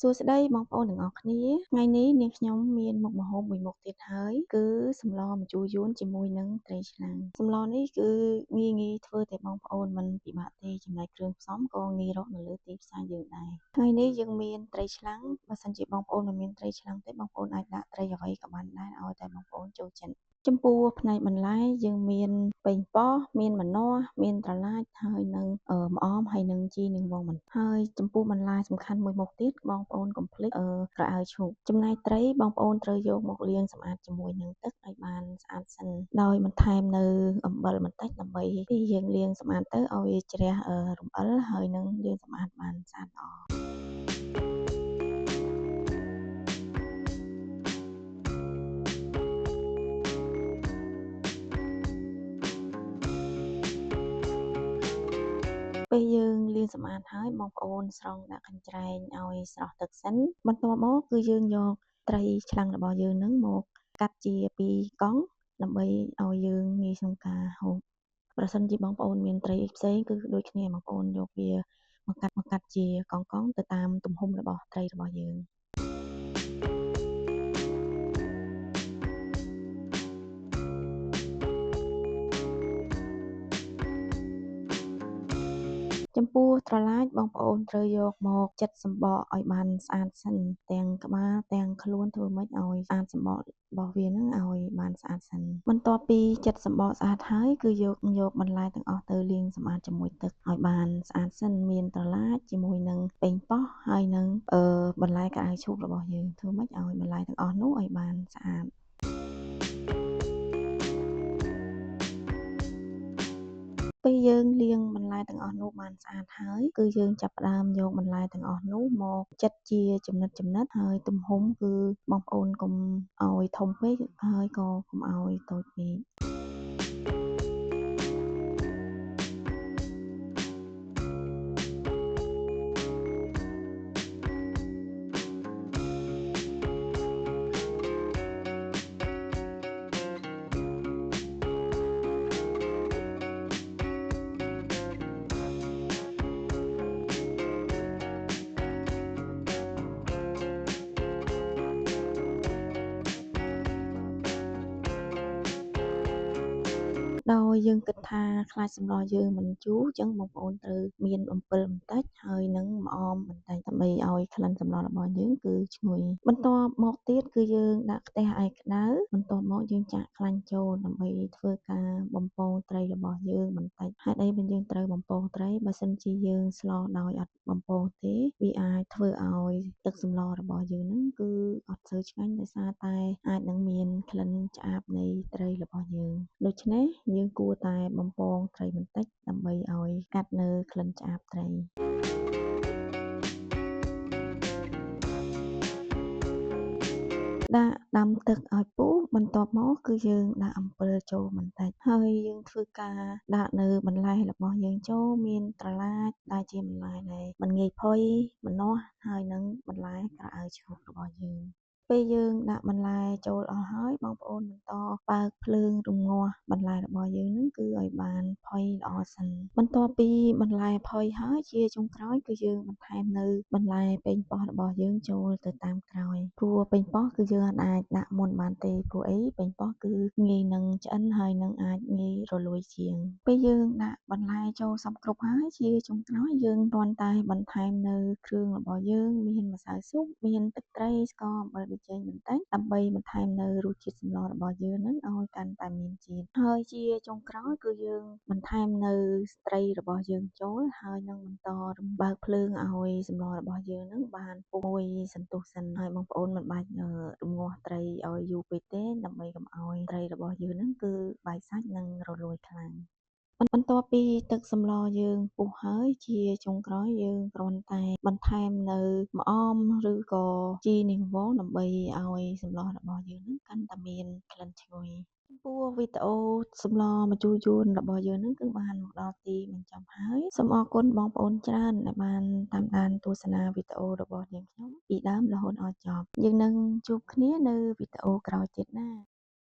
សួស្តីបងប្អូនទាំងអស់គ្នាថ្ងៃនេះនាងខ្ញុំមានមុខម្ហូបមួយមុខទៀតហើយគឺសម្លម្ជូរយួនជាមួយនឹងត្រីឆ្លាំងសម្លនេះគឺងាយធ្វើតែបងប្អូនមិនពិបាកទេចំណែកគ្រឿងផ្សំក៏ងាយរកនៅលើទីផ្សារយើងដែរថ្ងៃនេះយើងមានត្រីឆ្លាំងបើសិនជាបងប្អូនមិនមានត្រីឆ្លាំងទេបងប្អូនអាចដាក់ត្រីអ្វីក៏បានដែរឲ្យតែបងប្អូនចូលចិត្តចំពោះផ្នែកបន្លែយើងមានប៉េងប៉ោះមានម្នាស់មានត្រឡាចហើយនឹងម្អមហើយនឹងជីនាងវងមិនហើយចំពោះបន្លែសំខាន់មួយមុខទៀតបងប្អូនកុំភ្លេចក្រអៅឈូកចំណែកត្រីបងប្អូនត្រូវយកមកលាងសម្អាតជាមួយនឹងទឹកឲ្យបានស្អាតសិនដោយបន្ថែមនៅអំបិលបន្តិចដើម្បីពេលយើងលាងសម្អាតទៅឲ្យវាជ្រះរំអិលហើយនឹងលាងសម្អាតបានស្អាតល្អពេលយើងលាងសម្អាតហើយបងប្អូនស្រង់ដាក់កញ្ច្រែងឲ្យស្រស់ទឹកសិនបន្ទាប់មកគឺយើងយកត្រីឆ្លាំងរបស់យើងនឹងមកកាត់ជាពីរកង់ដើម្បីឲ្យយើងងាយក្នុងការហូបប្រសិនជាបងប្អូនមានត្រីផ្សេងគឺដូចគ្នាបងប្អូនយកវាមកកាត់ជាកង់ទៅតាមទំហំរបស់ត្រីរបស់យើងចំពោះត្រឡាចបងប្អូនត្រូវយកមកចិតសំបកឲ្យបានស្អាតសិនទាំងក្បាលទាំងខ្លួនធ្វើម៉េចឲ្យស្អាតសំបករបស់វានឹងឲ្យបានស្អាតសិនបន្ទាប់ពីចិតសំបកស្អាតហើយគឺយកបន្លែទាំងអស់ទៅលាងសម្អាតជាមួយទឹកឲ្យបានស្អាតសិនមានត្រឡាចជាមួយនឹងប៉េងប៉ោះហើយនឹងបន្លែក្អៅឈូករបស់យើងធ្វើម៉េចឲ្យបន្លែទាំងអស់នោះឲ្យបានស្អាតពេលយើងលាងបន្លែទាំងអស់នោះបានស្អាតហើយគឺយើងចាប់ផ្ដើមយកបន្លែទាំងអស់នោះមកចិតជាចំណិតហើយទំហំគឺបងប្អូនកុំឲ្យធំពេកហើយក៏កុំឲ្យតូចពេកដោយយើងគិតថាខ្លាចសម្លយើងមិនជូរអញ្ចឹងបងប្អូនត្រូវមានអំពិលបន្តិចហើយនឹងម្អមបន្តិចដើម្បីឲ្យក្លិនសម្លរបស់យើងគឺឈ្ងុយបន្ទាប់មកទៀតគឺយើងដាក់ខ្ទះឲ្យក្តៅបន្ទាប់មកយើងចាក់ខ្លាញ់ចូលដើម្បីធ្វើការបំពងត្រីរបស់យើងបន្តិចហេតុអីបានយើងត្រូវបំពងត្រីបើសិនជាយើងស្លដោយអត់បំពងទេវាអាចធ្វើឲ្យទឹកសម្លរបស់យើងហ្នឹងគឺអត់សូវឆ្ងាញ់ដោយសារតែអាចនឹងមានក្លិនឆ្អាបនៃត្រីរបស់យើងដូច្នេះយើងគួរតែបំពងត្រីបន្តិចដើម្បីឲ្យកាត់នៅក្លិនឆ្អាបត្រីដាក់ដាំទឹកឲ្យពុះបន្ទាប់មកគឺយើងដាក់អំពិលចូលបន្តិចហើយយើងធ្វើការដាក់នៅបន្លែរបស់យើងចូលមានត្រឡាចដែលជាបន្លែដែលមិនងាយផុយម្នាស់ហើយនឹងបន្លែក្រអៅឈូករបស់យើងពេលយើងដាក់បន្លែចូលអស់ហើយបងប្អូនបន្តបើកភ្លើងរំងាស់បន្លែរបស់យើងនឹងគឺឲ្យបានផុយល្អសិនបន្ទាប់ពីបន្លែផុយហើយជាចុងក្រោយគឺយើងបន្ថែមនៅបន្លែប៉េងប៉ោះរបស់យើងចូលទៅតាមក្រោយព្រោះប៉េងប៉ោះគឺយើងអាចដាក់មុនបានទេព្រោះអីប៉េងប៉ោះគឺងាយនឹងឆ្អិនហើយនឹងអាចងាយរលួយជាងពេលយើងដាក់បន្លែចូលសព្វគ្រប់ហើយជាចុងក្រោយយើងគ្រាន់តែបន្ថែមនៅគ្រឿងរបស់យើងមានម្សៅស៊ុបមានទឹកត្រីស្ករអំបិលប៊ីចេងបន្តិចដើម្បីបន្ថែមនៅរសជាតិសម្លរបស់យើងនឹងឲ្យកាន់តែមានជាតិហើយជាចុងក្រោយគឺយើងបន្ថែមនៅត្រីរបស់យើងចូលហើយនឹងបន្តរំបើកភ្លើងឲ្យសម្លរបស់យើងនឹងបានពុះមួយសន្ទុះសិនហើយបងប្អូនមិនបាច់រំងាស់ត្រីឲ្យយូរពេកទេដើម្បីកុំឲ្យត្រីរបស់យើងនឹងគឺបែកសាច់និងរលួយខ្លាំងបន្ទាប់ពីទឹកសម្លយើងពុះហើយជាចុងក្រោយយើងគ្រាន់តែបន្ថែមនៅម្អមឬក៏ជីនាងវងដើម្បីឲ្យសម្លរបស់យើងនឹងកាន់តែមានក្លិនឈ្ងុយចំពោះវីដេអូសម្លម្ជូរយួនរបស់យើងនឹងគឺបានមកដល់ទីបញ្ចប់ហើយសូមអរគុណបងប្អូនច្រើនដែលបានតាមដានទស្សនាវីដេអូរបស់នាងខ្ញុំពីដើមរហូតដល់ចប់យើងនឹងជួបគ្នានៅវីដេអូក្រោយទៀតណា